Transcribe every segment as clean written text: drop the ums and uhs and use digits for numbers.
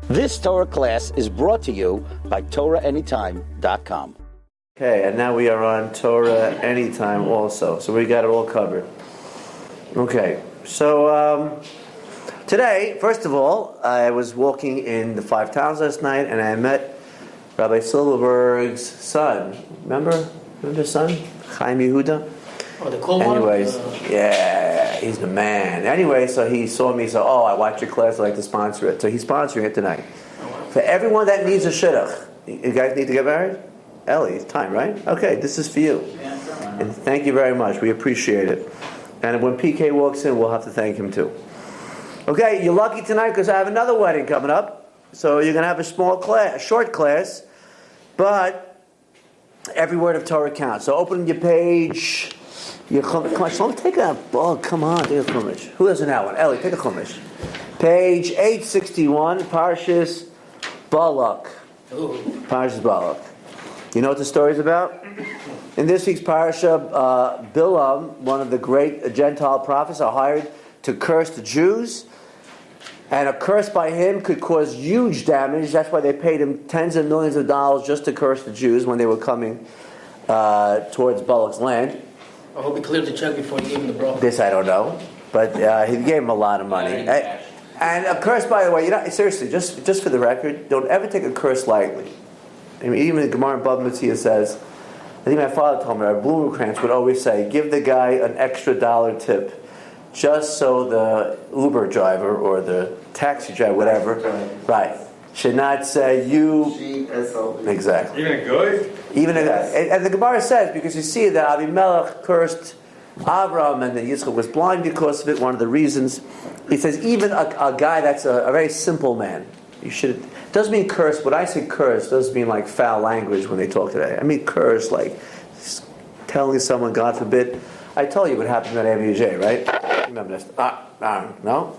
This Torah class is brought to you by TorahAnytime.com. Okay, and now we are on Torah Anytime also. So we got it all covered. Okay, so today, first of all, I was walking in the Five Towns last night and I met Rabbi Silverberg's son. Remember his son? Chaim Yehuda? Oh, the cool Anyways, one? yeah, he's the man. Anyway, so he saw me, so, I watched your class, I'd like to sponsor it. So he's sponsoring it tonight. For everyone that needs a shidduch, you guys need to get married? Ellie, it's time, right? Okay, this is for you. And thank you very much. We appreciate it. And when PK walks in, we'll have to thank him too. Okay, you're lucky tonight because I have another wedding coming up. So you're going to have a short class, but every word of Torah counts. So open your page. Come on, take a chumash. Who doesn't have one? Ellie, take a chumash. Page 861, Parshas Balak. Parshas Balak. You know what the story's about? In this week's parasha, Bilam, one of the great Gentile prophets, are hired to curse the Jews. And a curse by him could cause huge damage. That's why they paid him tens of millions of dollars just to curse the Jews when they were coming towards Balak's land. I hope he cleared the check before he gave him the bracha. This I don't know, but he gave him a lot of money. And a curse, by the way, seriously, just for the record, don't ever take a curse lightly. I mean, even the Gemara in Bava Metzia says, I think my father told me, our Blumenkrantz would always say, give the guy an extra $1 tip, just so the Uber driver or the taxi driver, whatever, right, should not say you. Exactly. Even a good? And the Gemara says, because you see that Abimelech cursed Abraham and then Yitzchak was blind because of it. One of the reasons, he says, even a guy that's a very simple man, you should. Doesn't mean curse. When I say curse, doesn't mean like foul language when they talk today. I mean curse, like telling someone, God forbid. I told you what happened at AVJ, right? Remember this? No?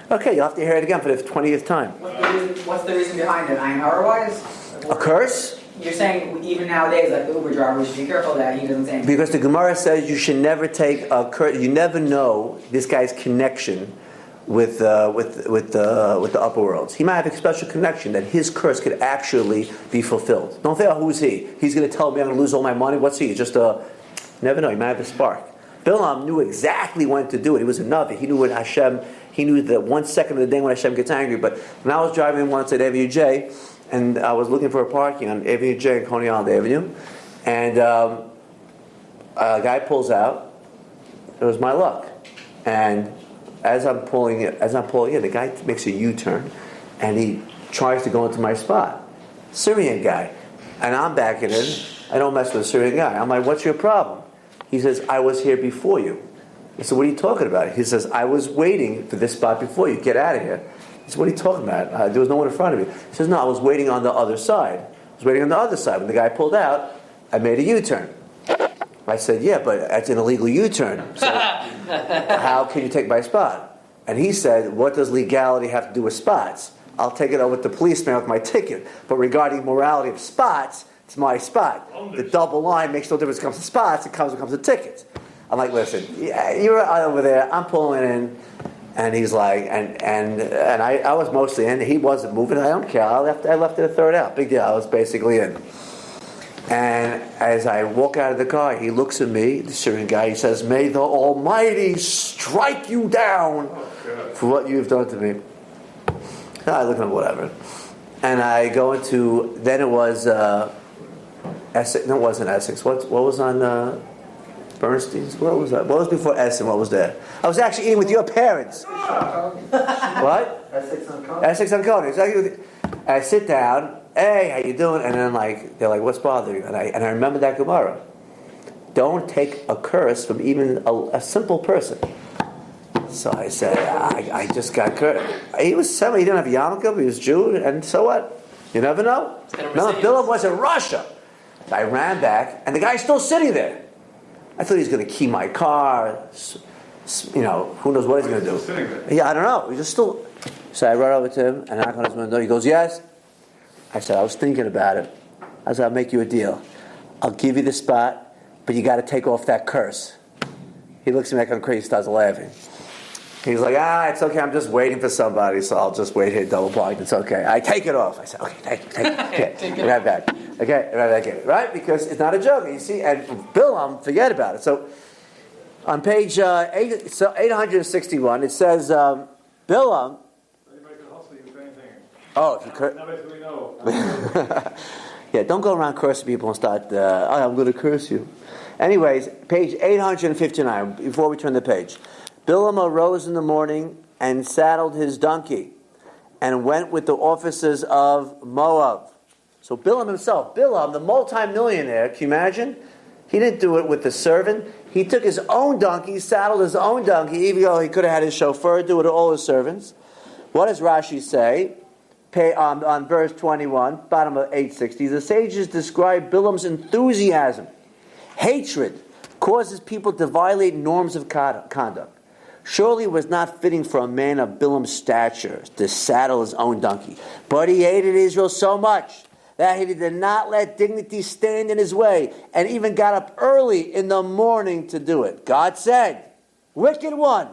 Okay, you'll have to hear it again for the 20th time. What's the reason behind it? Wise? A curse? You're saying even nowadays, like the Uber driver, we should be careful that he doesn't say anything. Because the Gemara says you should never take a curse. You never know this guy's connection with the upper worlds. He might have a special connection that his curse could actually be fulfilled. Don't think, who's he? He's going to tell me I'm going to lose all my money. What's he? Just never know. He might have a spark. Bilam knew exactly when to do it. He was a Navi. He knew what Hashem. He knew that 1 second of the day when Hashem gets angry. But when I was driving once at AVJ, and I was looking for a parking on AVJ and Coney Island Avenue, and a guy pulls out. It was my luck, and as I'm pulling in, the guy makes a U-turn, and he tries to go into my spot. Syrian guy, and I'm backing in. I don't mess with a Syrian guy. I'm like, "What's your problem?" He says, "I was here before you." I said, "What are you talking about?" He says, "I was waiting for this spot before you. Get out of here." I said, "What are you talking about? There was no one in front of me." He says, "No, I was waiting on the other side. I was waiting on the other side. When the guy pulled out, I made a U-turn." I said, "Yeah, but that's an illegal U-turn. So how can you take my spot?" And he said, "What does legality have to do with spots? I'll take it up with the policeman with my ticket. But regarding morality of spots, it's my spot. The double line makes no difference when it comes to spots. It comes to tickets." I'm like, "Listen, you're over there. I'm pulling in." And he's like, and I was mostly in. He wasn't moving. I don't care. I left it a third out. Big deal. I was basically in. And as I walk out of the car, he looks at me, the Syrian guy. He says, "May the Almighty strike you down for what you've done to me." I look at him, whatever. And I go into. Then it was Essex. No, it wasn't Essex. What was on Bernstein's? What was that? What was before Essex? What was there? I was actually eating with your parents. What? Essex on Coney. Exactly. And I sit down. "Hey, how you doing?" And then they're like, "What's bothering you?" And I remember that Gemara. Don't take a curse from even a simple person. So I said, I just got cursed. He was somebody. He didn't have yarmulke. He was Jew, and so what? You never know. No, Bilam was in Russia. I ran back, and the guy's still sitting there. I thought he was going to key my car. Who knows what he's going to do? Yeah, I don't know. He's just still. So I run over to him and knock on his window. He goes, "Yes." I said, "I was thinking about it." I said, "I'll make you a deal. I'll give you the spot, but you got to take off that curse." He looks at me like I'm crazy, starts laughing. He's like, it's okay. I'm just waiting for somebody, so I'll just wait here, double parked. It's okay. I take it off. I said, okay, take it. Okay, right back. Okay, right back in. Right? Because it's not a joke. You see, and Bilam, forget about it. So on page 861, it says, Bilam. Anybody can hustle you for anything. Oh, if you could. Nobody we know. Yeah, don't go around cursing people and start, I'm going to curse you. Anyways, page 859, before we turn the page. Bilam arose in the morning and saddled his donkey and went with the officers of Moab. So Bilam himself, Bilam, the multi-millionaire, can you imagine? He didn't do it with the servant. He took his own donkey, saddled his own donkey, even though he could have had his chauffeur do it to all his servants. What does Rashi say? On verse 21, bottom of 860, the sages describe Bilam's enthusiasm. Hatred causes people to violate norms of conduct. Surely it was not fitting for a man of Bilam's stature to saddle his own donkey. But he hated Israel so much that he did not let dignity stand in his way, and even got up early in the morning to do it. God said, "Wicked one,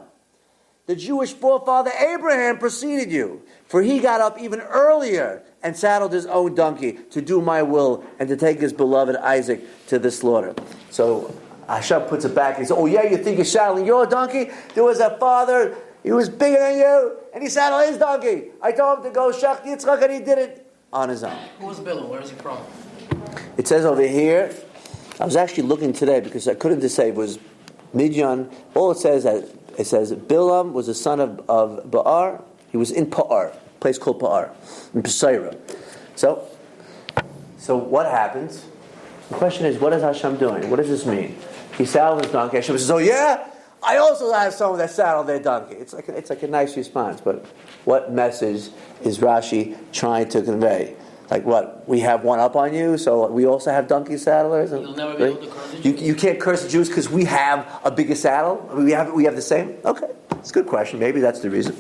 the Jewish forefather Abraham preceded you, for he got up even earlier and saddled his own donkey to do my will and to take his beloved Isaac to the slaughter." So Hashem puts it back. He says, "Oh yeah, you think you're saddling your donkey? There was a father, he was bigger than you, and he saddled his donkey. I told him to go Shech Yitzchak, and he did it on his own." Who's Bilam? Where is he from? It says over here, I was actually looking today because I couldn't just say it was Midian. All it says Bilam was the son of Peor. He was in Peor, a place called Peor, in Peor. So what happens? The question is, what is Hashem doing? What does this mean? He saddled his donkey. Hashem says, "Oh yeah, I also have someone that saddled their donkey." It's like a nice response, but what message is Rashi trying to convey? Like what? We have one up on you, so we also have donkey saddlers. You'll never be able to curse the Jews. You can't curse the Jews because we have a bigger saddle. We have the same. Okay, it's a good question. Maybe that's the reason.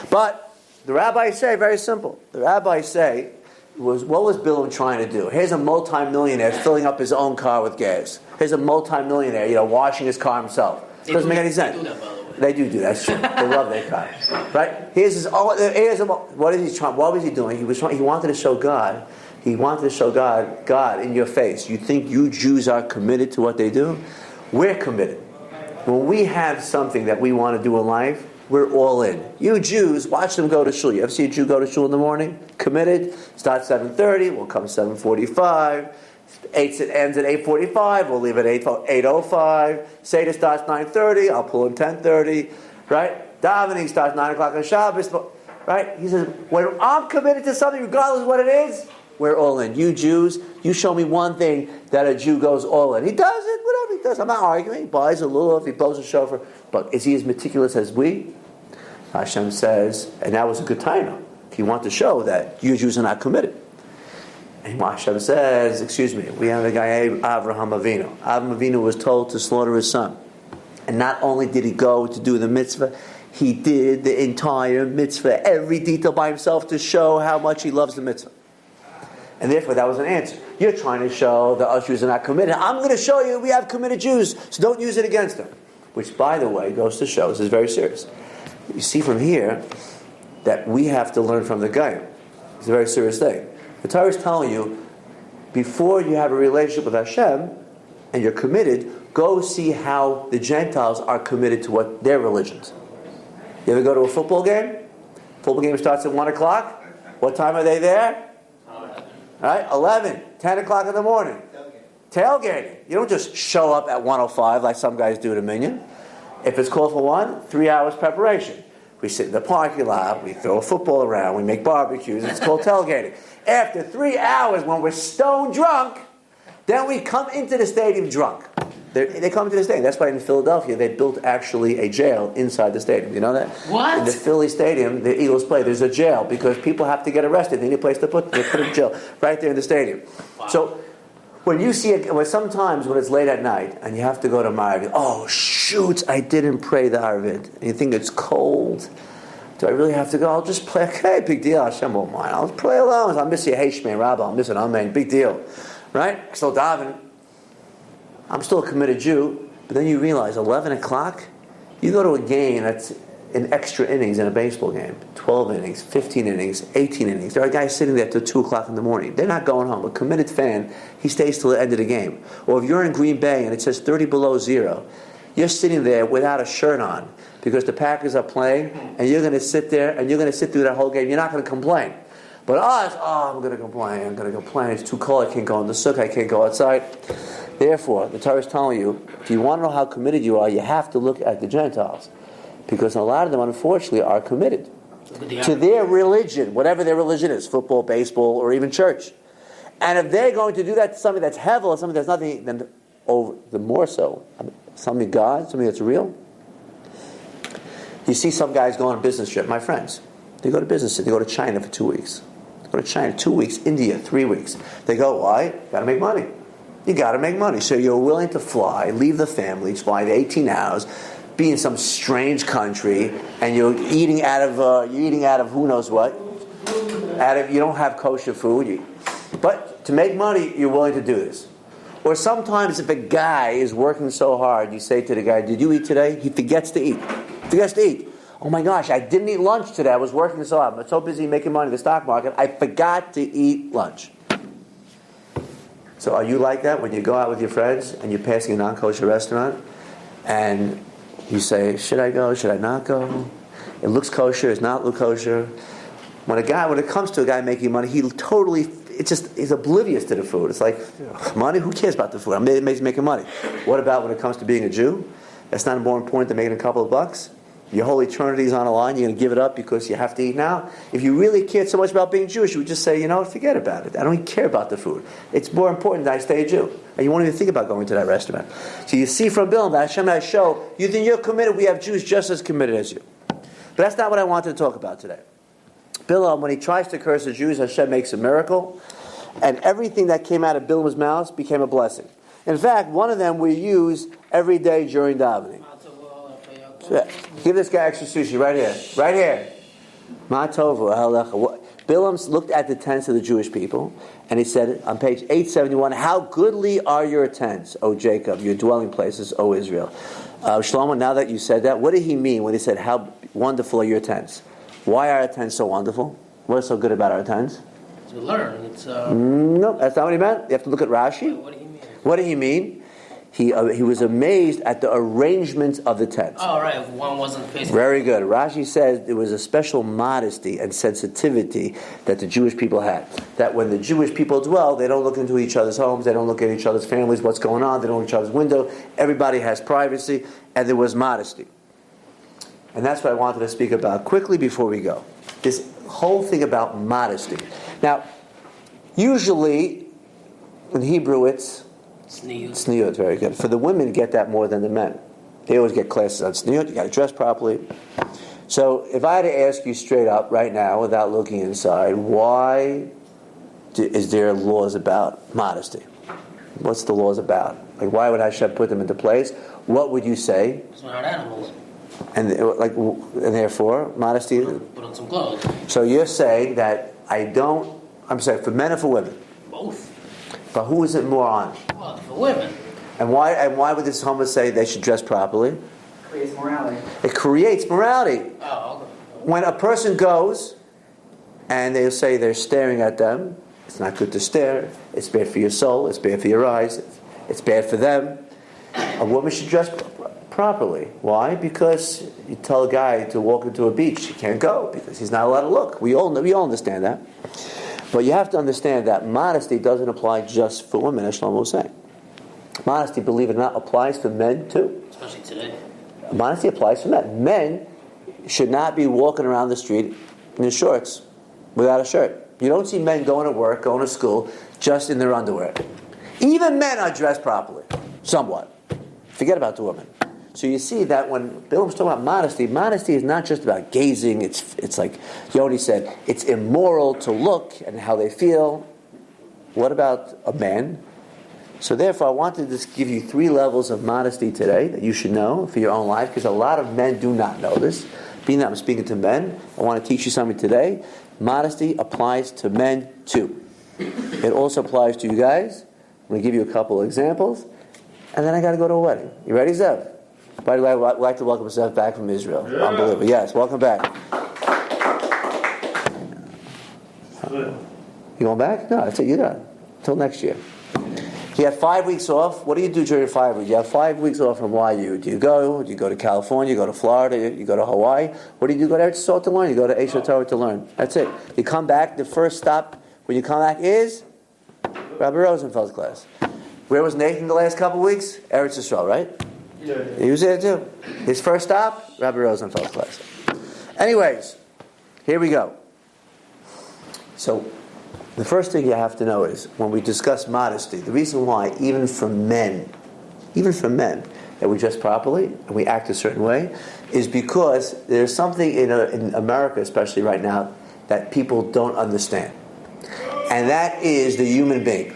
But the rabbis say very simple. The rabbis say what was Bilam trying to do? Here's a multi-millionaire filling up his own car with gas. Here's a multi-millionaire, washing his car himself. It doesn't make any sense. They do that, by the way. They do. That's true. They love their car, right? What is he trying? What was he doing? He wanted to show God. He wanted to show God in your face. You think you Jews are committed to what they do? We're committed. When we have something that we want to do in life, we're all in. You Jews, watch them go to shul. You ever see a Jew go to shul in the morning? Committed. Starts 7:30. We'll come 7:45. It ends at 8:45. We'll leave at 8:05. Seder starts 9:30. I'll pull in 10:30. Right? Davening starts 9 o'clock on Shabbos. Right? He says, when I'm committed to something, regardless of what it is, we're all in. You Jews, you show me one thing that a Jew goes all in. He does it, whatever he does. I'm not arguing. He buys a lulav, he blows a shofar. But is he as meticulous as we? Hashem says, and that was a good time. He wanted to show that you Jews are not committed. And Hashem says, excuse me, we have a guy, Avraham Avinu. Avraham Avinu was told to slaughter his son. And not only did he go to do the mitzvah, he did the entire mitzvah, every detail by himself to show how much he loves the mitzvah. And therefore that was an answer. You're trying to show that us Jews are not committed. I'm going to show you we have committed Jews, so don't use it against them. Which, by the way, goes to show this is very serious. You see from here that we have to learn from the guy. It's a very serious thing. The Torah is telling you, before you have a relationship with Hashem and you're committed, go see how the Gentiles are committed to what their religions. You ever go to a football game? Football game starts at 1 o'clock. What time are they there? Right? 11, 10 o'clock in the morning. Tailgating. You don't just show up at 1:05 like some guys do at a Minyan. If it's called for 3 hours preparation. We sit in the parking lot, we throw a football around, we make barbecues, it's called tailgating. After 3 hours, when we're stone drunk, then we come into the stadium drunk. They come into the stadium. That's why in Philadelphia they built actually a jail inside the stadium. You know that? What? In the Philly stadium, the Eagles play, there's a jail because people have to get arrested. They need a place to put them in jail right there in the stadium. Wow. So when you see it, sometimes when it's late at night and you have to go to Marvin, oh shoot, I didn't pray the Arvid. And you think it's cold. Do I really have to go? I'll just play. Okay, big deal. Hashem won't mind. I'll play alone. I'll miss you. Hey, Shmei Rabbi. I'll miss it. Amen. Big deal. Right? Still davening. I'm still a committed Jew. But then you realize 11 o'clock, you go to a game that's in extra innings in a baseball game. 12 innings, 15 innings, 18 innings. There are guys sitting there till 2 o'clock in the morning. They're not going home. A committed fan, he stays till the end of the game. Or if you're in Green Bay and it says 30 below zero, you're sitting there without a shirt on because the Packers are playing, and you're going to sit there and you're going to sit through that whole game. You're not going to complain. But I'm going to complain. It's too cold. I can't go in the sukkah. I can't go outside. Therefore, the Torah is telling you, if you want to know how committed you are, you have to look at the Gentiles. Because a lot of them, unfortunately, are committed to their religion, whatever their religion is, football, baseball, or even church. And if they're going to do that to something that's hevel or something that's nothing, then the more so, something God, something that's real. You see some guys go on a business trip, my friends. They go to business, they go to China for 2 weeks. They go to China 2 weeks, India 3 weeks. They go, why? Got to make money. You got to make money. So you're willing to fly, leave the family, fly 18 hours, be in some strange country, and you're eating out of who knows what. You don't have kosher food. But to make money, you're willing to do this. Or sometimes if a guy is working so hard, you say to the guy, did you eat today? He forgets to eat. Oh my gosh, I didn't eat lunch today. I was working so hard. I'm so busy making money in the stock market, I forgot to eat lunch. So are you like that when you go out with your friends and you're passing a non-kosher restaurant and you say, should I go? Should I not go? It looks kosher. It's not look kosher. When it comes to a guy making money, he's oblivious to the food. It's like, money? Who cares about the food? I'm making money. What about when it comes to being a Jew? That's not more important than making a couple of bucks. Your whole eternity is on the line. You're going to give it up because you have to eat now. If you really cared so much about being Jewish, you would just say, forget about it. I don't even care about the food. It's more important that I stay a Jew. And you won't even think about going to that restaurant. So you see from Bilam that Hashem has shown, you think you're committed, we have Jews just as committed as you. But that's not what I wanted to talk about today. Bilam, when he tries to curse the Jews, Hashem makes a miracle. And everything that came out of Bilam's mouth became a blessing. In fact, one of them we use every day during davening. Give this guy extra sushi right here. Ma tovu halecha. Bilam looked at the tents of the Jewish people, and he said on page 871, how goodly are your tents, O Jacob, your dwelling places, O Israel. Shlomo, now that you said that, what did he mean when he said, how wonderful are your tents? Why are our tents so wonderful? What is so good about our tents? To learn. No, that's not what he meant. You have to look at Rashi. What did he mean? He was amazed at the arrangement of the tent. Oh, right. One wasn't facing. Very good. Rashi says there was a special modesty and sensitivity that the Jewish people had. That when the Jewish people dwell, they don't look into each other's homes, they don't look at each other's families, what's going on, they don't look at each other's window. Everybody has privacy, and there was modesty. And that's what I wanted to speak about quickly before we go. This whole thing about modesty. Now, usually, in Hebrew it's Tzniut, very good. For the women, get that more than the men. They always get classes on Tzniut. You got to dress properly. So, if I had to ask you straight up right now, without looking inside, why is there laws about modesty? What's the laws about? Like, why would Hashem put them into place? What would you say? Because we're not animals. And therefore, modesty. Put on some clothes. So you're saying that I'm saying for men or for women? Both. But who is it more on? Well, for women. And why would this Talmud say they should dress properly? Creates morality. It creates morality. Oh, okay. When a person goes and they'll say they're staring at them, it's not good to stare. It's bad for your soul. It's bad for your eyes. It's bad for them. A woman should dress properly. Why? Because you tell a guy to walk into a beach, he can't go because he's not allowed to look. We all understand that. But you have to understand that modesty doesn't apply just for women, as Shlomo was saying. Modesty, believe it or not, applies for men too. Especially today. Modesty applies for men. Men should not be walking around the street in their shorts, without a shirt. You don't see men going to work, going to school, just in their underwear. Even men are dressed properly, somewhat. Forget about the women. So you see that when Bilam's talking about modesty is not just about gazing. It's like Yoni said, it's immoral to look and how they feel. What about a man? So therefore, I wanted to give you 3 levels of modesty today that you should know for your own life, because a lot of men do not know this. Being that I'm speaking to men, I want to teach you something today. Modesty applies to men too. It also applies to you guys. I'm going to give you a couple of examples, and then I got to go to a wedding. You ready, Zev? By the way, I'd like to welcome Seth back from Israel. Yeah. Unbelievable. Yes, welcome back. You going back? No, that's it. You're done. Until next year. You have 5 weeks off. What do you do during 5 weeks? You have 5 weeks off from YU. Do you go? Do you go to California? You go to Florida? You go to Hawaii? What do you do? You go to Eretz Yisrael to learn. You go to Eisha Torah to learn. That's it. You come back. The first stop when you come back is Rabbi Rosenfeld's class. Where was Nathan the last couple of weeks? Eretz Yisrael, right? Yeah. He was there too. His first stop, Rabbi Rosenfeld's class. Anyways, here we go. So, the first thing you have to know is, when we discuss modesty, the reason why, even for men, that we dress properly and we act a certain way, is because there's something in America, especially right now, that people don't understand. And that is the human being.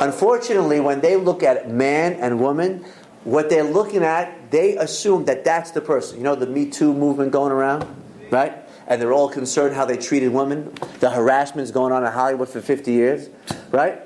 Unfortunately, when they look at man and woman, what they're looking at, they assume that that's the person. You know the Me Too movement going around, right? And they're all concerned how they treated women. The harassment's going on in Hollywood for 50 years, right?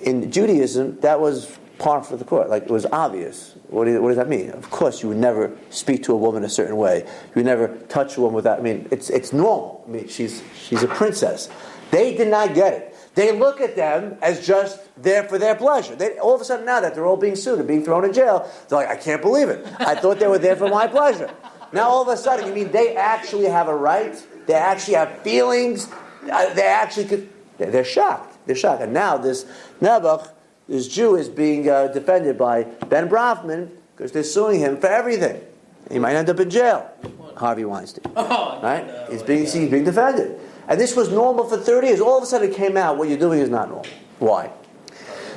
In Judaism, that was par for the course. Like, it was obvious. What does that mean? Of course, you would never speak to a woman a certain way. You would never touch a woman without. I mean, it's normal. I mean, she's a princess. They did not get it. They look at them as just there for their pleasure. All of a sudden, now that they're all being sued and being thrown in jail, they're like, I can't believe it. I thought they were there for my pleasure. Now all of a sudden, you mean they actually have a right? They actually have feelings? They actually could... They're shocked. They're shocked. And now this Nebuch, this Jew, is being defended by Ben Brafman because they're suing him for everything. He might end up in jail. Harvey Weinstein. Right? He's being defended. And this was normal for 30 years. All of a sudden it came out, what you're doing is not normal. Why?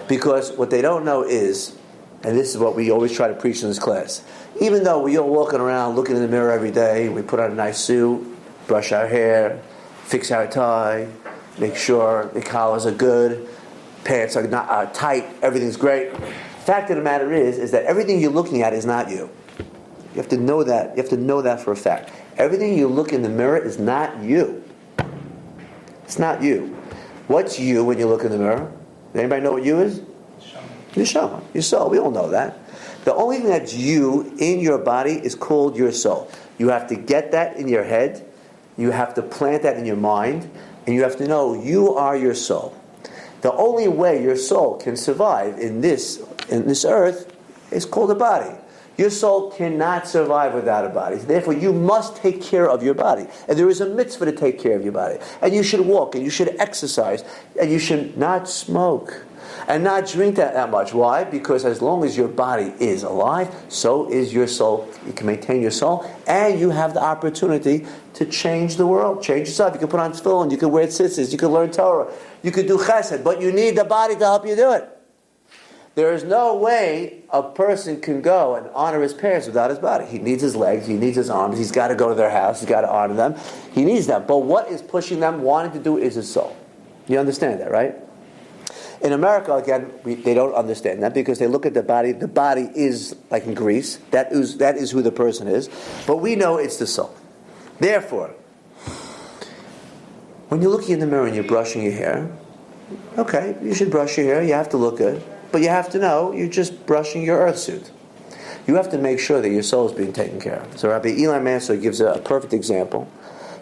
Because what they don't know is, and this is what we always try to preach in this class, even though we're all walking around looking in the mirror every day, we put on a nice suit, brush our hair, fix our tie, make sure the collars are good, pants are not tight, everything's great. The fact of the matter is that everything you're looking at is not you. You have to know that. You have to know that for a fact. Everything you look in the mirror is not you. It's not you. What's you when you look in the mirror? Anybody know what you is? Neshama. Your soul. We all know that. The only thing that's you in your body is called your soul. You have to get that in your head. You have to plant that in your mind. And you have to know you are your soul. The only way your soul can survive in this earth is called a body. Your soul cannot survive without a body. Therefore, you must take care of your body. And there is a mitzvah to take care of your body. And you should walk, and you should exercise, and you should not smoke, and not drink that much. Why? Because as long as your body is alive, so is your soul. You can maintain your soul, and you have the opportunity to change the world, change yourself. You can put on tefillin, you can wear tzitzis, you can learn Torah, you can do chesed, but you need the body to help you do it. There is no way a person can go and honor his parents without his body. He needs his legs, he needs his arms, he's got to go to their house, he's got to honor them. He needs them. But what is pushing them, wanting to do, is his soul. You understand that, right? In America, again, they don't understand that because they look at the body. The body is, like in Greece, that is who the person is. But we know it's the soul. Therefore, when you're looking in the mirror and you're brushing your hair, okay, you should brush your hair, you have to look good. But you have to know you're just brushing your earth suit. You have to make sure that your soul is being taken care of. So Rabbi Eli Mansour gives a perfect example.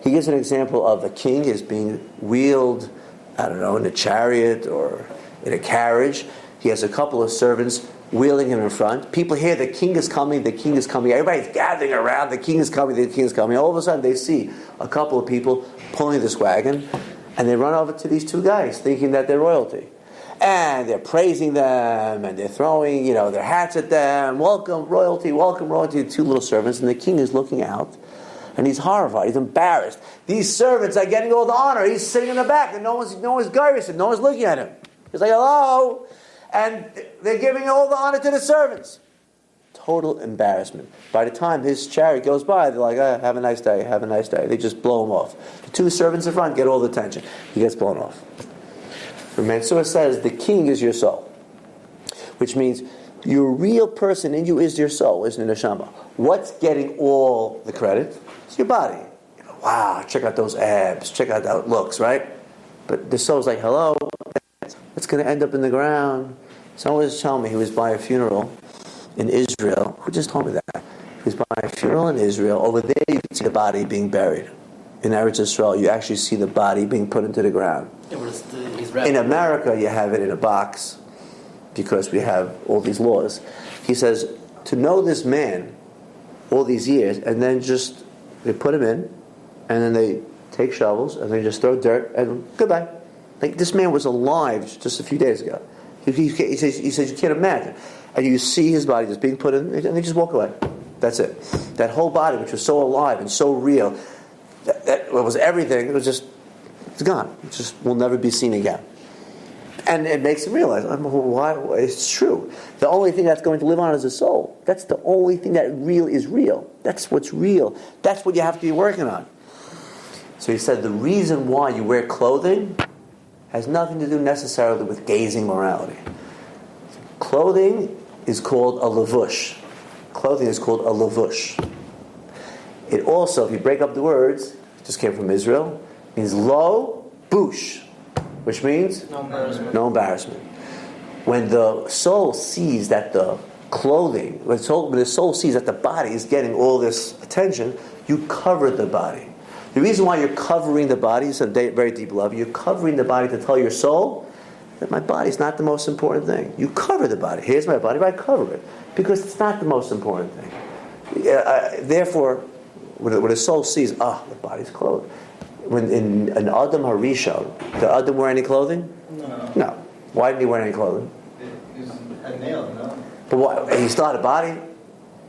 He gives an example of a king is being wheeled, I don't know, in a chariot or in a carriage. He has a couple of servants wheeling him in front. People hear the king is coming, the king is coming. Everybody's gathering around, the king is coming, the king is coming. All of a sudden they see a couple of people pulling this wagon, and they run over to these two guys thinking that they're royalty. And they're praising them, and they're throwing, their hats at them. Welcome, royalty, the two little servants. And the king is looking out, and he's horrified, he's embarrassed. These servants are getting all the honor. He's sitting in the back, and no one's garish, and no one's looking at him. He's like, hello? And they're giving all the honor to the servants. Total embarrassment. By the time his chariot goes by, they're like, have a nice day, have a nice day. They just blow him off. The two servants in front get all the attention. He gets blown off. Mansour says the king is your soul, which means your real person in you is your soul, isn't it, neshama? What's getting all the credit? It's your body. Wow, check out those abs, check out how it looks, right? But the soul's like, hello, it's going to end up in the ground. Someone was telling me he was by a funeral, in Israel. Who just told me that? He was by a funeral in Israel. Over there, you can see the body being buried. In Eretz Israel, you actually see the body being put into the ground. In America, you have it in a box because we have all these laws. He says, to know this man all these years, and then just, they put him in, and then they take shovels, and they just throw dirt, and goodbye. Like, this man was alive just a few days ago. He says, you can't imagine. And you see his body just being put in, and they just walk away. That's it. That whole body, which was so alive and so real, that was everything, it's gone. It just will never be seen again. And it makes him realize, why? It's true. The only thing that's going to live on is the soul. That's the only thing that really is real. That's what's real. That's what you have to be working on. So he said the reason why you wear clothing has nothing to do necessarily with gazing morality. Clothing is called a lavush. Clothing is called a lavush. It also, if you break up the words, it just came from Israel, means lo bush, which means no embarrassment. When the soul sees that the clothing, when the soul sees that the body is getting all this attention, you cover the body. The reason why you're covering the body is a very deep love. You're covering the body to tell your soul that my body is not the most important thing. You cover the body. Here's my body, but I cover it because it's not the most important thing. Therefore, when the soul sees, the body's clothed. When in an Adam Harishon, did Adam wear any clothing? No. Why didn't he wear any clothing? It was a nail, no? But why? He still had a body.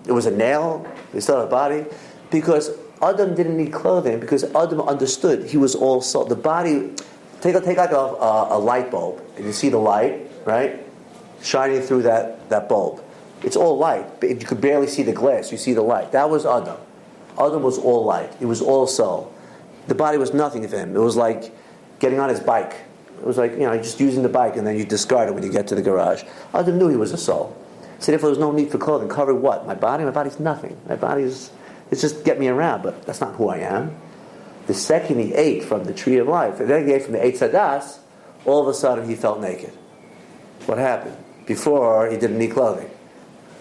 It was a nail. He still had a body because Adam didn't need clothing because Adam understood he was all soul. The body, take like a light bulb, and you see the light, right, shining through that bulb. It's all light, but you could barely see the glass. You see the light. That was Adam. Adam was all light. It was all soul. The body was nothing to him. It was like getting on his bike. It was like, just using the bike and then you discard it when you get to the garage. Adam knew he was a soul. So therefore there was no need for clothing. Cover what? My body? My body's nothing. My body's, it's just get me around, but that's not who I am. The second he ate from the tree of life, and then he ate from the Eitz Hadas, all of a sudden he felt naked. What happened? Before, he didn't need clothing.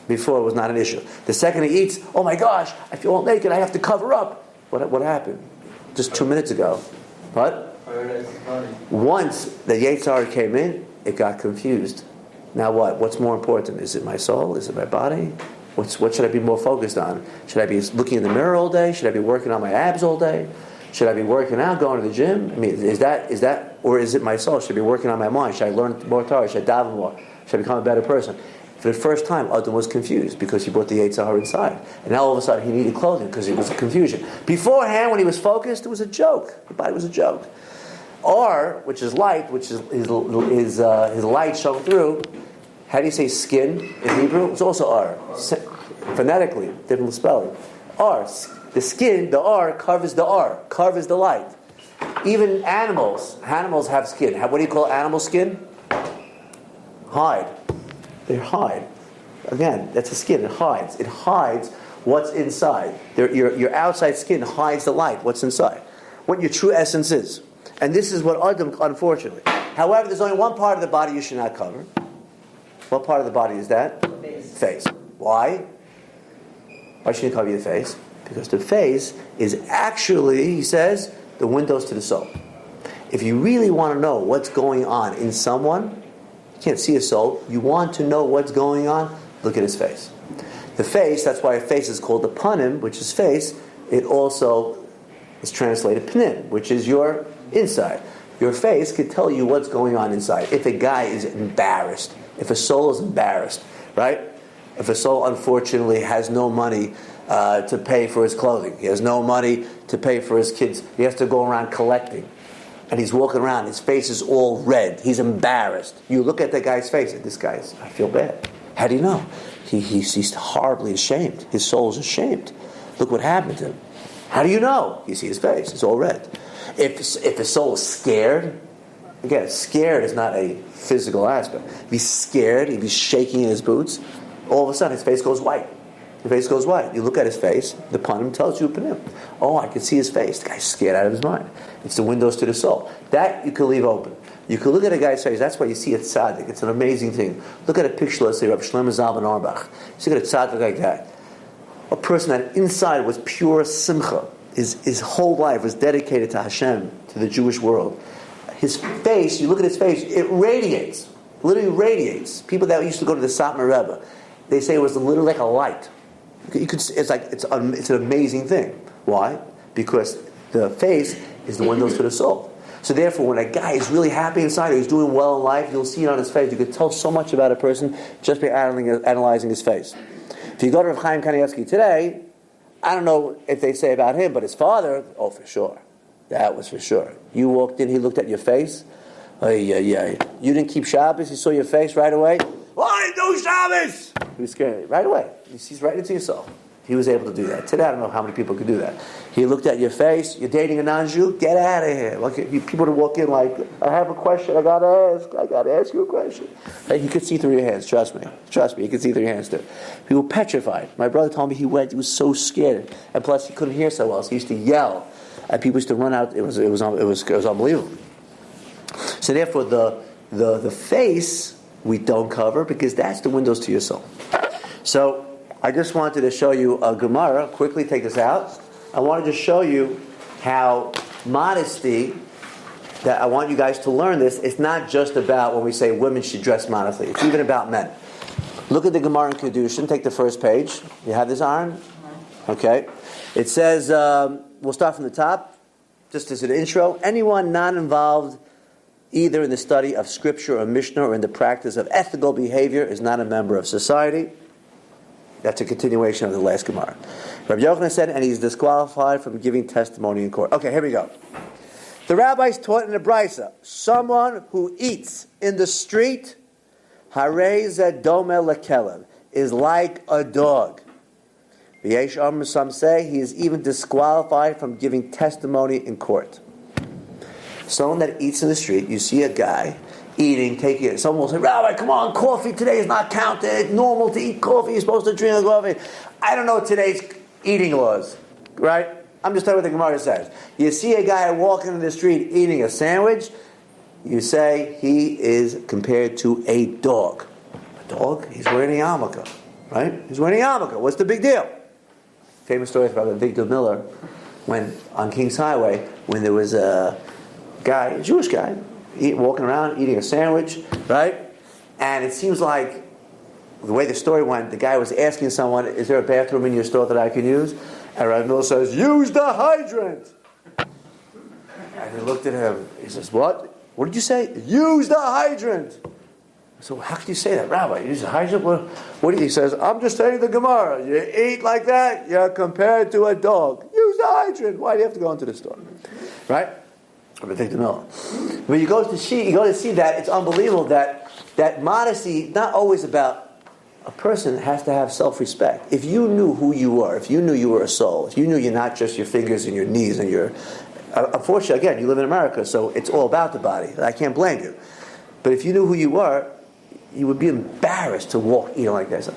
Before, it was not an issue. The second he eats, oh my gosh, I feel all naked, I have to cover up. What happened? Just 2 minutes ago. What? Once the Yetzirah came in, it got confused. Now what? What's more important? Is it my soul? Is it my body? What should I be more focused on? Should I be looking in the mirror all day? Should I be working on my abs all day? Should I be working out, going to the gym? I mean, is that, or is it my soul? Should I be working on my mind? Should I learn more Torah? Should I daven more? Should I become a better person? For the first time, Adam was confused because he brought the Yetzirah inside. And now all of a sudden he needed clothing because it was a confusion. Beforehand, when he was focused, it was a joke. The body was a joke. R, which is light, which is his light showing through. How do you say skin in Hebrew? It's also R. Phonetically, different spelling. R. The skin, the R, covers the R, covers the light. Even animals have skin. What do you call animal skin? Hide. They hide. Again, that's the skin. It hides. It hides what's inside. Your outside skin hides the light, what's inside. What your true essence is. And this is what Adam, unfortunately. However, there's only one part of the body you should not cover. What part of the body is that? Face. Why? Why shouldn't you cover your face? Because the face is actually, he says, the windows to the soul. If you really want to know what's going on in someone, you can't see a soul, you want to know what's going on, look at his face. The face, that's why a face is called the panim, which is face. It also is translated panim, which is your inside. Your face could tell you what's going on inside. If a guy is embarrassed, if a soul is embarrassed, right? If a soul unfortunately has no money to pay for his clothing, he has no money to pay for his kids, he has to go around collecting, and he's walking around, his face is all red, he's embarrassed. You look at that guy's face, and this guy's, I feel bad. How do you know? He's horribly ashamed. His soul's ashamed. Look what happened to him. How do you know? You see his face, it's all red. If the soul is scared, again, scared is not a physical aspect. If he's scared, if he's shaking in his boots, all of a sudden his face goes white. His face goes white. You look at his face, the panim tells you panim. Oh, I can see his face. The guy's scared out of his mind. It's the windows to the soul. That you can leave open. You can look at a guy's face. That's why you see a tzaddik. It's an amazing thing. Look at a picture, let's say, Rabbi Shlomo Zalman Auerbach. You look at a tzaddik like that. A person that inside was pure simcha. His whole life was dedicated to Hashem, to the Jewish world. His face, you look at his face, it radiates. Literally radiates. People that used to go to the Satmar Rebbe, they say it was literally like a light. It's an amazing thing. Why? Because the face is the windows to the soul. So therefore, when a guy is really happy inside, or he's doing well in life, you'll see it on his face. You can tell so much about a person just by analyzing his face. If you go to Chaim today, I don't know if they say about him, but his father, oh, for sure. That was for sure. You walked in, he looked at your face. Oh, yeah. You didn't keep Shabbos, he saw your face right away. Why do Shabbos? He was scared right away. He sees right into your soul. He was able to do that. Today, I don't know how many people could do that. He looked at your face. You're dating a non-Jew? Get out of here. Like, people to walk in like, I have a question. I got to ask you a question. Hey, he could see through your hands. Trust me. He could see through your hands too. He was petrified. My brother told me he was so scared. And plus, he couldn't hear so well. So he used to yell. And people used to run out. It was unbelievable. So therefore, the face we don't cover because that's the windows to your soul. So I just wanted to show you a Gemara. Quickly take this out. I wanted to show you how modesty, that I want you guys to learn this, it's not just about when we say women should dress modestly. It's even about men. Look at the Gemara in Kedushin. Take the first page. You have this, Aaron? Okay. It says, we'll start from the top, just as an intro. Anyone not involved either in the study of Scripture or Mishnah or in the practice of ethical behavior is not a member of society. That's a continuation of the last Gemara. Rabbi Yochanan said, and he's disqualified from giving testimony in court. Okay, here we go. The rabbis taught in the Brisa, someone who eats in the street, harei zeh domeh lekelev, is like a dog. V'yesh amr, some say he is even disqualified from giving testimony in court. Someone that eats in the street, you see a guy eating, taking it. Someone will say, Rabbi, come on, coffee today is not counted. It's normal to eat coffee. You're supposed to drink coffee. I don't know today's eating laws, right? I'm just telling you what the Gemara says. You see a guy walking in the street eating a sandwich, you say he is compared to a dog. A dog? He's wearing a yarmulke, right? He's wearing a yarmulke. What's the big deal? Famous story about Victor Miller, when on King's Highway, when there was a guy, a Jewish guy, walking around eating a sandwich, right? And it seems like the way the story went, the guy was asking someone, is there a bathroom in your store that I can use? And Rabbi Miller says, use the hydrant. And he looked at him. He says, what? What did you say? Use the hydrant. So how can you say that, Rabbi? You use the hydrant? What do you? He says, I'm just saying the Gemara. You eat like that, you're compared to a dog. Use the hydrant. Why do you have to go into the store? Right? When you go to see that, it's unbelievable that modesty is not always about a person has to have self-respect. If you knew who you were, if you knew you were a soul, if you knew you're not just your fingers and your knees and your... unfortunately, again, you live in America, so it's all about the body. I can't blame you. But if you knew who you were, you would be embarrassed to walk eating like that. So,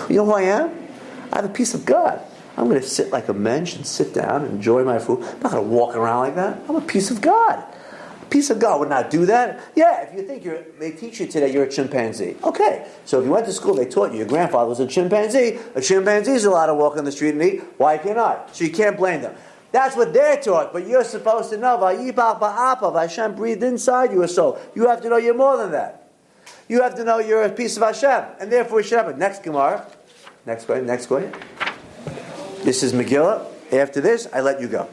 you know who I am? I have a piece of God. I'm going to sit like a mensch and sit down and enjoy my food. I'm not going to walk around like that. I'm a piece of God. A piece of God would not do that. Yeah, if you think they teach you today you're a chimpanzee. Okay, so if you went to school, they taught you your grandfather was a chimpanzee. A chimpanzee is allowed to walk on the street and eat. Why can't I? So you can't blame them. That's what they're taught, but you're supposed to know. Hashem breathed inside you a soul. You have to know you're more than that. You have to know you're a piece of Hashem, and therefore we should have it. Next Gemara. Next question. This is Megillah. After this, I let you go.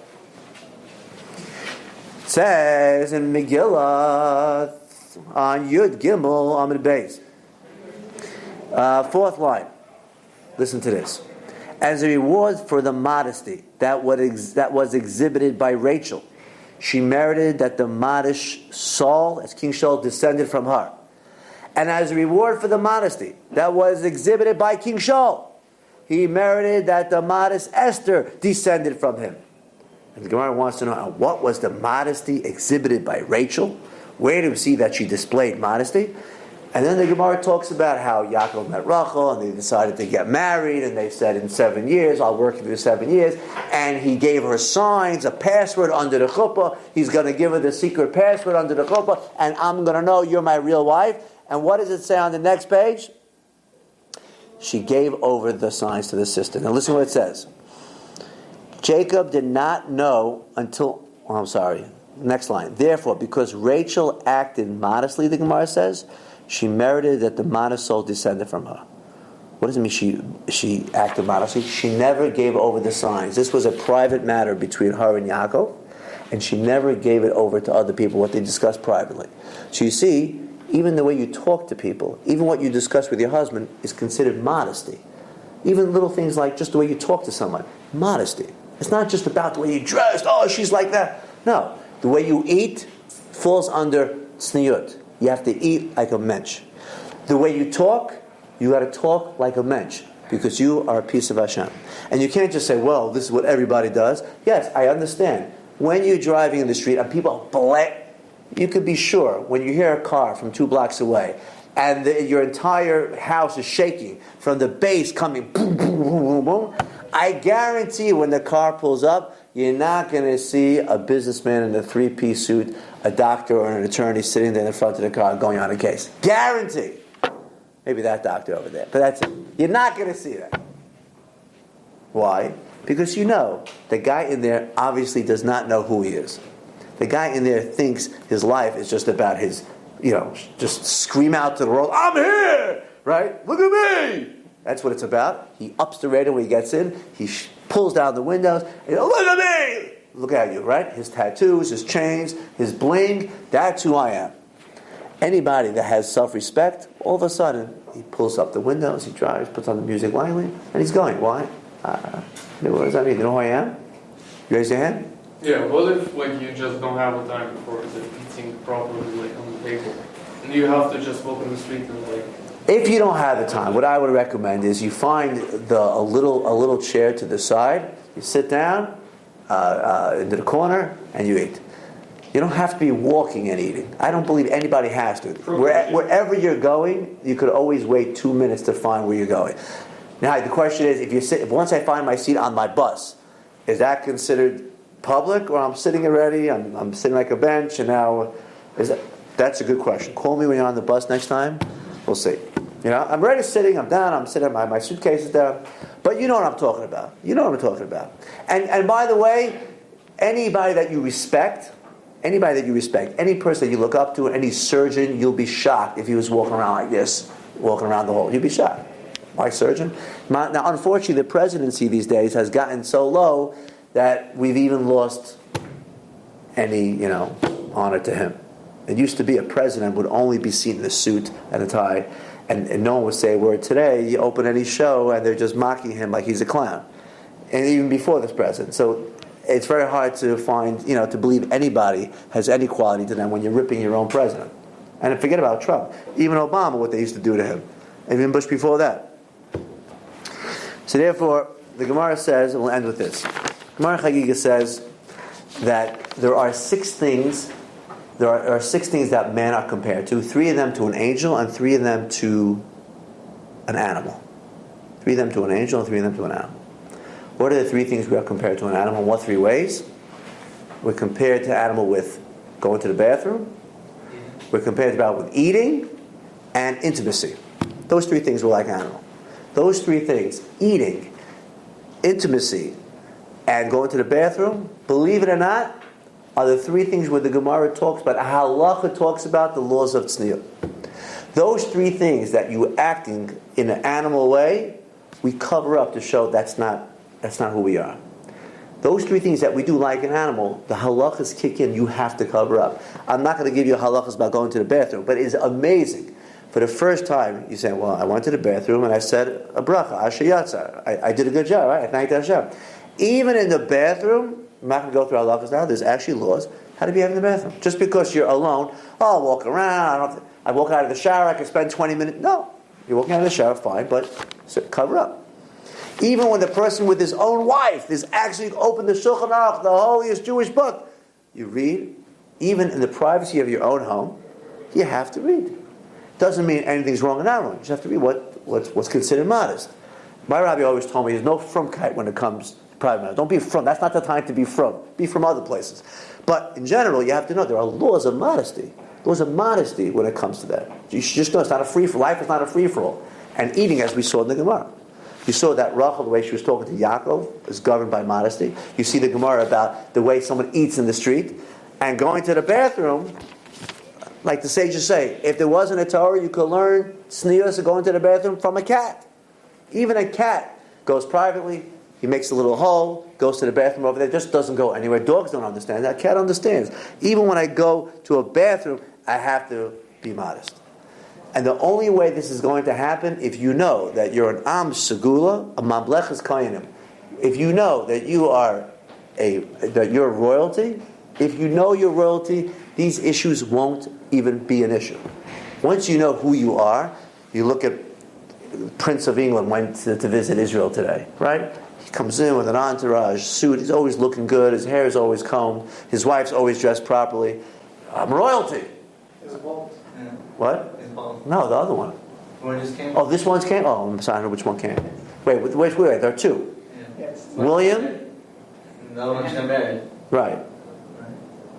It says in Megillah on Yud Gimel Amid Beis, fourth line. Listen to this. As a reward for the modesty that was exhibited by Rachel, she merited that the modest Saul, as King Shaul, descended from her. And as a reward for the modesty that was exhibited by King Shaul, he merited that the modest Esther descended from him. And the Gemara wants to know, what was the modesty exhibited by Rachel? Where do we see that she displayed modesty? And then the Gemara talks about how Yaakov met Rachel, and they decided to get married, and they said in 7 years, I'll work with you 7 years. And he gave her signs, a password under the chuppah. He's going to give her the secret password under the chuppah, and I'm going to know you're my real wife. And what does it say on the next page? She gave over the signs to the sister. Now listen to what it says. Jacob did not know until, next line. Therefore, because Rachel acted modestly, the Gemara says, she merited that the modest soul descended from her. What does it mean she acted modestly? She never gave over the signs. This was a private matter between her and Yaakov, and she never gave it over to other people, what they discussed privately. So you see, even the way you talk to people, even what you discuss with your husband, is considered modesty. Even little things like just the way you talk to someone. Modesty. It's not just about the way you dress. Oh, she's like that. No. The way you eat falls under tzniut. You have to eat like a mensch. The way you talk, you got to talk like a mensch, because you are a piece of Hashem. And you can't just say, well, this is what everybody does. Yes, I understand. When you're driving in the street and people you could be sure when you hear a car from 2 blocks away and your entire house is shaking from the bass coming boom, boom, boom, boom, boom, I guarantee when the car pulls up, you're not going to see a businessman in a 3-piece suit, a doctor or an attorney sitting there in front of the car going on a case. Guarantee. Maybe that doctor over there. But that's it. You're not going to see that. Why? Because you know, the guy in there obviously does not know who he is. The guy in there thinks his life is just about his, just scream out to the world, I'm here! Right? Look at me! That's what it's about. He ups the radio when he gets in. He pulls down the windows. And he goes, look at me! Look at you, right? His tattoos, his chains, his bling. That's who I am. Anybody that has self-respect, all of a sudden, he pulls up the windows, he drives, puts on the music lightly, and he's going. Why? What does that mean? You know who I am? You raise your hand? Yeah, what if you just don't have the time for the eating properly on the table? And you have to just walk in the street and If you don't have the time, what I would recommend is you find a little chair to the side, you sit down into the corner, and you eat. You don't have to be walking and eating. I don't believe anybody has to. Wherever you're going, you could always wait 2 minutes to find where you're going. Now, the question is, if once I find my seat on my bus, is that considered public, or I'm sitting already, I'm sitting like a bench, and now, that's a good question. Call me when you're on the bus next time. We'll see. I'm already sitting, I'm down, I'm sitting, my suitcase is down. But you know what I'm talking about. And by the way, anybody that you respect, any person that you look up to, any surgeon, you'll be shocked if he was walking around like this, walking around the hall. You'd be shocked. My surgeon? Now, unfortunately, the presidency these days has gotten so low that we've even lost any, honor to him. It used to be a president would only be seen in a suit and a tie, and no one would say a word. Today, you open any show and they're just mocking him like he's a clown. And even before this president. So it's very hard to find, to believe anybody has any quality to them when you're ripping your own president. And forget about Trump. Even Obama, what they used to do to him. And even Bush before that. So therefore, the Gemara says, and we'll end with this. Gemara Chagiga says that there are 6 things that men are compared to. 3 of them to an angel, and 3 of them to an animal. 3 of them to an angel, and 3 of them to an animal. What are the 3 things we are compared to an animal? In what 3 ways? We're compared to an animal with going to the bathroom. We're compared to an animal with eating and intimacy. Those 3 things we're like an animal. Those 3 things, eating, intimacy, and going to the bathroom, believe it or not, are the 3 things where the Gemara talks about, halacha talks about the laws of tzniut. Those 3 things that you acting in an animal way, we cover up to show that's not who we are. Those 3 things that we do like an animal, the halachas kick in, you have to cover up. I'm not going to give you halachas about going to the bathroom, but it's amazing. For the first time, you say, well, I went to the bathroom and I said a bracha, asher yatzar. I did a good job, right? I thanked Hashem. Even in the bathroom, I'm not going to go through halachas now, there's actually laws how to behave in the bathroom. Just because you're alone, I'll walk around, I walk out of the shower, I can spend 20 minutes. No. You're walking out of the shower, fine, but cover up. Even when the person with his own wife is actually open the Shulchan Aruch, the holiest Jewish book, you read, even in the privacy of your own home, you have to read. Doesn't mean anything's wrong or not wrong. You just have to be what's considered modest. My Rabbi always told me there's no frumkeit when it comes to private matters. Don't be frum. That's not the time to be frum. Be from other places. But in general, you have to know there are laws of modesty. Laws of modesty when it comes to that. You should just know it's not a free-for-all. Life is not a free-for-all. And eating, as we saw in the Gemara. You saw that Rachel, the way she was talking to Yaakov, is governed by modesty. You see the Gemara about the way someone eats in the street. And going to the bathroom, like the sages say, if there wasn't a Torah, you could learn tznius of going to the bathroom from a cat. Even a cat goes privately, he makes a little hole, goes to the bathroom over there, just doesn't go anywhere. Dogs don't understand that. A cat understands. Even when I go to a bathroom, I have to be modest. And the only way this is going to happen, if you know that you're an am segula, a mamlechas koyanim, if you know that you're royalty, if you know your royalty, these issues won't even be an issue. Once you know who you are, you look at Prince of England went to visit Israel today, right? He comes in with an entourage, suit, he's always looking good, his hair is always combed, his wife's always dressed properly. I'm royalty. Is it bald? Yeah. What? It's bald. No, the other one. One just came? Oh, this one's came? Oh, I'm sorry, I don't know which one came. Wait, there are two. Yeah. William? The other one just got married. Right.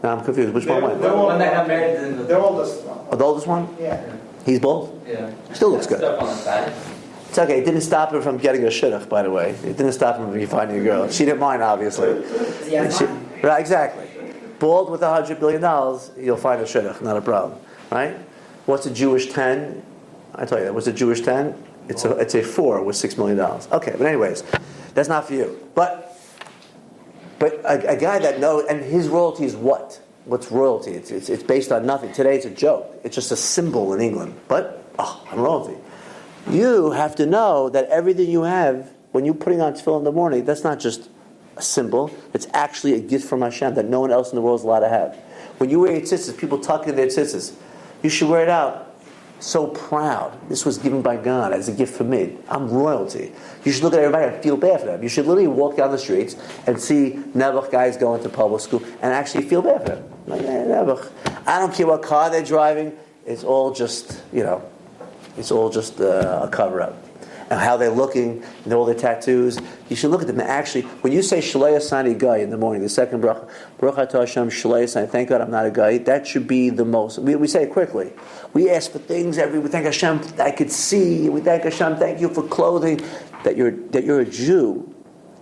Now I'm confused. Which one went? The one that got married didn't look. The oldest one. Oh, the oldest one? Yeah. He's bald? Yeah. Still looks good. Stuff on the side. It's okay. It didn't stop her from getting a shidduch, by the way. It didn't stop him from finding a girl. She didn't mind, obviously. Right, exactly. Bald with $100 billion, you'll find a shidduch, not a problem. Right? What's a Jewish 10? I tell you that. What's a Jewish 10? It's a 4 with $6 million. Okay, but anyways, that's not for you. But a guy that knows, and his royalty is what? What's royalty? It's based on nothing. Today it's a joke. It's just a symbol in England. But, I'm royalty. You have to know that everything you have, when you're putting on tefillin in the morning, that's not just a symbol. It's actually a gift from Hashem that no one else in the world is allowed to have. When you wear your tzitzis, people tuck in their tzitzis. You should wear it out so proud. This was given by God as a gift for me. I'm royalty. You should look at everybody and feel bad for them. You should literally walk down the streets and see Nebuch guys going to public school and actually feel bad for them. Like, Nebuch. I don't care what car they're driving. It's all just, it's all just a cover-up. And how they're looking, and all their tattoos. You should look at them. And actually, when you say Shalei Asani Guy in the morning, the second bracha, Baruch Atah Hashem Shalei Asani, thank God I'm not a guy, that should be the most. We say it quickly. We ask for things we thank Hashem I could see. We thank Hashem, thank you for clothing. That you're a Jew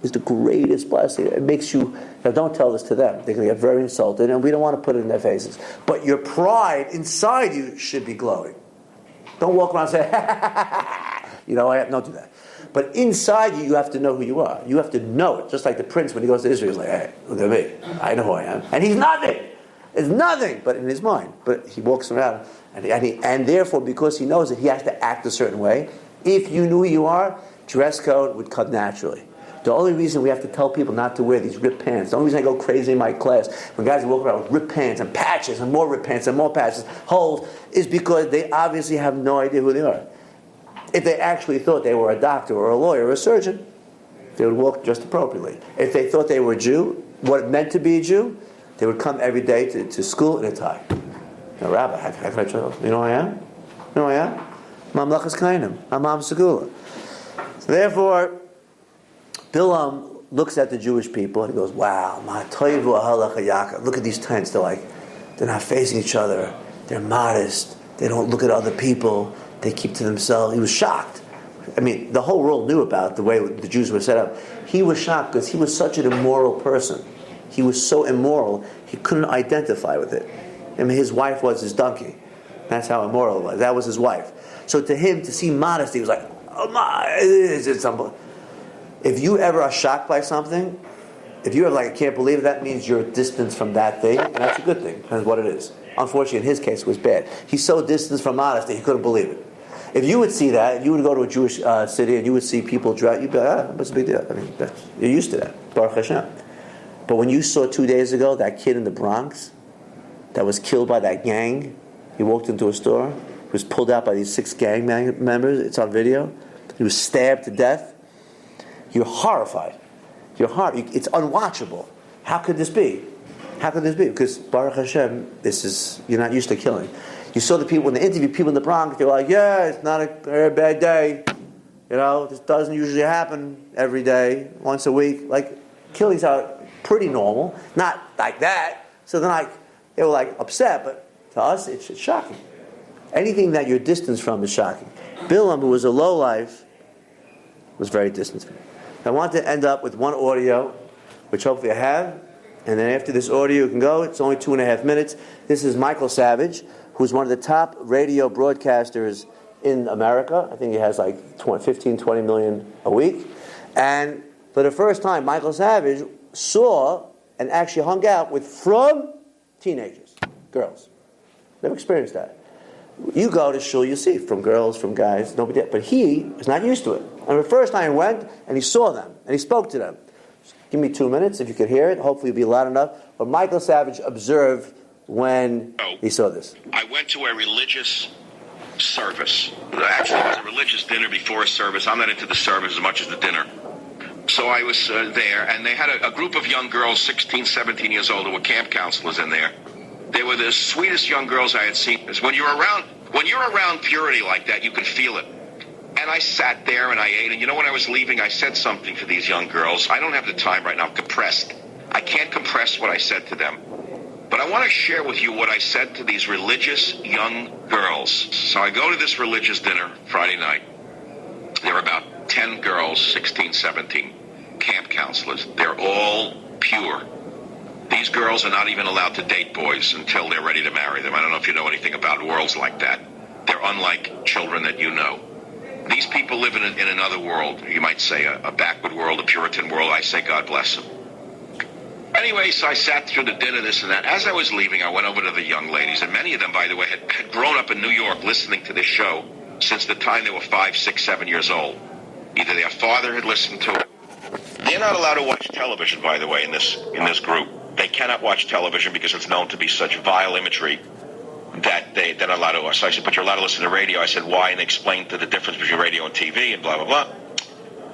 is the greatest blessing. It makes you, now don't tell this to them. They're going to get very insulted, and we don't want to put it in their faces. But your pride inside you should be glowing. Don't walk around and say, don't do that. But inside you have to know who you are. You have to know it. Just like the prince when he goes to Israel, he's like, hey, look at me. I know who I am. And he's nothing. It's nothing but in his mind. But he walks around, and therefore, because he knows that he has to act a certain way, if you knew who you are, dress code would come naturally. The only reason we have to tell people not to wear these ripped pants, the only reason I go crazy in my class, when guys walk around with ripped pants and patches and more ripped pants and more patches, holes, is because they obviously have no idea who they are. If they actually thought they were a doctor or a lawyer or a surgeon, they would walk just appropriately. If they thought they were a Jew, what it meant to be a Jew, they would come every day to school in a tie. Now, Rabbi, how can I tell you? You know who I am? You know who I am? Mamlechas Kainim. I'm Am Segula. Therefore, Bilam looks at the Jewish people and he goes, wow, look at these tents. They're not facing each other. They're modest. They don't look at other people. They keep to themselves. He was shocked. I mean, the whole world knew about the way the Jews were set up. He was shocked because he was such an immoral person. He was so immoral, he couldn't identify with it. I mean, his wife was his donkey. That's how immoral it was. That was his wife. So to him, to see modesty, he was like, oh my, it's unbelievable. If you ever are shocked by something, if you ever I can't believe it, that means you're distanced from that thing, and that's a good thing. That's what it is. Unfortunately, in his case, it was bad. He's so distanced from modesty, he couldn't believe it. If you would see that, you would go to a Jewish city and you would see people dress, you'd be like, what's the big deal? I mean, you're used to that. Baruch Hashem. But when you saw 2 days ago that kid in the Bronx that was killed by that gang, he walked into a store, he was pulled out by these 6 gang members, it's on video, he was stabbed to death, you're horrified. It's unwatchable. How could this be? How could this be? Because Baruch Hashem, you're not used to killing. You saw the people, when they interviewed people in the Bronx, they were like, yeah, it's not a very bad day. You know, this doesn't usually happen every day, once a week. Like, killings are pretty normal, not like that. So they were like upset, but to us, it's shocking. Anything that you're distanced from is shocking. Bilam, who was a lowlife, was very distant from it. I want to end up with one audio, which hopefully I have, and then after this audio you can go. It's only 2.5 minutes. This is Michael Savage, who's one of the top radio broadcasters in America. I think he has like 15, 20 million a week. And for the first time, Michael Savage saw and actually hung out with from teenagers, girls. Never experienced that. You go to shul, you see from girls, from guys, nobody. But he is not used to it. And the first time he went, and he saw them, and he spoke to them. Give me 2 minutes if you could hear it. Hopefully it'll be loud enough. But Michael Savage observed when he saw this. I went to a religious service. Actually, it was a religious dinner before a service. I'm not into the service as much as the dinner. So I was there, and they had a group of young girls, 16, 17 years old, who were camp counselors in there. They were the sweetest young girls I had seen. When you're around purity like that, you can feel it. And I sat there and I ate, and when I was leaving, I said something to these young girls. I don't have the time right now. I'm compressed. I can't compress what I said to them. But I want to share with you what I said to these religious young girls. So I go to this religious dinner Friday night. There were about 10 girls, 16, 17, camp counselors. They're all pure. These girls are not even allowed to date boys until they're ready to marry them. I don't know if you know anything about worlds like that. They're unlike children that you know. These people live in another world. You might say a backward world, a Puritan world. I say God bless them. Anyway, so I sat through the dinner, this and that. As I was leaving, I went over to the young ladies, and many of them, by the way, had grown up in New York listening to this show since the time they were 5, 6, 7 years old. Either their father had listened to it. They're not allowed to watch television, by the way, in this group. They cannot watch television because it's known to be such vile imagery that they're not allowed to. So I said, but you're allowed to listen to radio. I said, why? And they explained the difference between radio and TV and blah, blah, blah.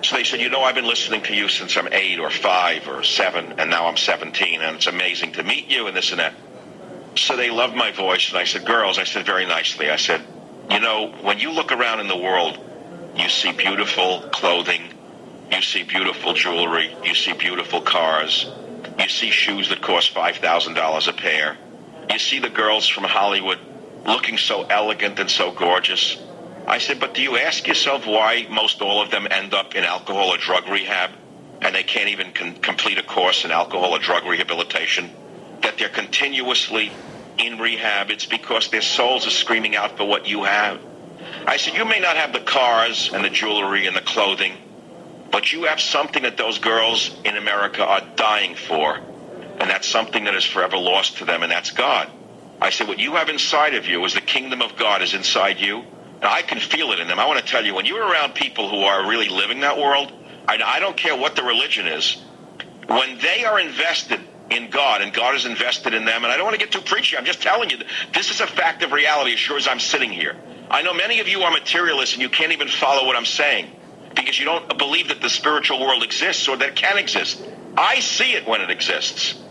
So they said, I've been listening to you since I'm 8 or 5 or 7, and now I'm 17, and it's amazing to meet you and this and that. So they loved my voice, and I said, girls, I said very nicely, I said, when you look around in the world, you see beautiful clothing, you see beautiful jewelry, you see beautiful cars, you see shoes that cost $5,000 a pair. You see the girls from Hollywood looking so elegant and so gorgeous. I said, but do you ask yourself why most all of them end up in alcohol or drug rehab, and they can't even complete a course in alcohol or drug rehabilitation? That they're continuously in rehab. It's because their souls are screaming out for what you have. I said, you may not have the cars and the jewelry and the clothing, but you have something that those girls in America are dying for, and that's something that is forever lost to them, and that's God. I said, what you have inside of you is the kingdom of God is inside you. Now, I can feel it in them. I want to tell you, when you're around people who are really living that world, I don't care what the religion is, when they are invested in God, and God is invested in them, and I don't want to get too preachy, I'm just telling you, this is a fact of reality as sure as I'm sitting here. I know many of you are materialists, and you can't even follow what I'm saying, because you don't believe that the spiritual world exists or that it can exist. I see it when it exists.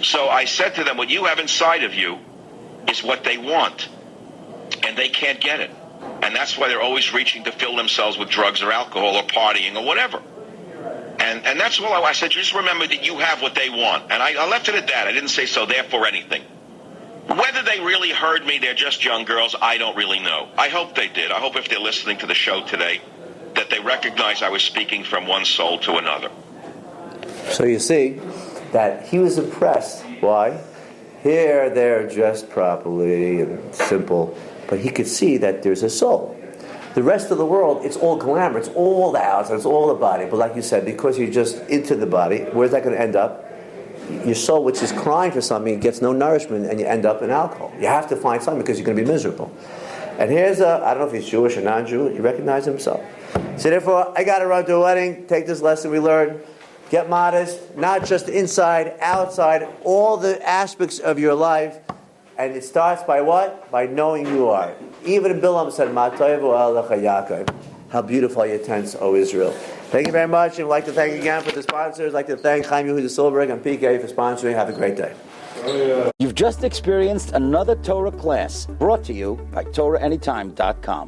So I said to them, what you have inside of you is what they want, and they can't get it. And that's why they're always reaching to fill themselves with drugs or alcohol or partying or whatever. And that's all I said. Just remember that you have what they want. And I left it at that. I didn't say so therefore anything. Whether they really heard me, they're just young girls, I don't really know. I hope they did. I hope if they're listening to the show today, that they recognize I was speaking from one soul to another. So you see that he was impressed. Why? Here they're dressed properly and simple, but he could see that there's a soul. The rest of the world, it's all glamour, it's all the outside, it's all the body. But like you said, because you're just into the body, where's that going to end up? Your soul, which is crying for something, gets no nourishment, and you end up in alcohol. You have to find something because you're going to be miserable. And here's I don't know if he's Jewish or non-Jew, he recognized himself. So therefore, I got to run to a wedding, take this lesson we learned, get modest, not just inside, outside, all the aspects of your life. And it starts by what? By knowing you are. Even Bilam said, how beautiful are your tents, O Israel. Thank you very much. And we'd like to thank again for the sponsors. I'd like to thank Chaim Yehuda Silberg and PK for sponsoring. Have a great day. You've just experienced another Torah class brought to you by TorahAnytime.com.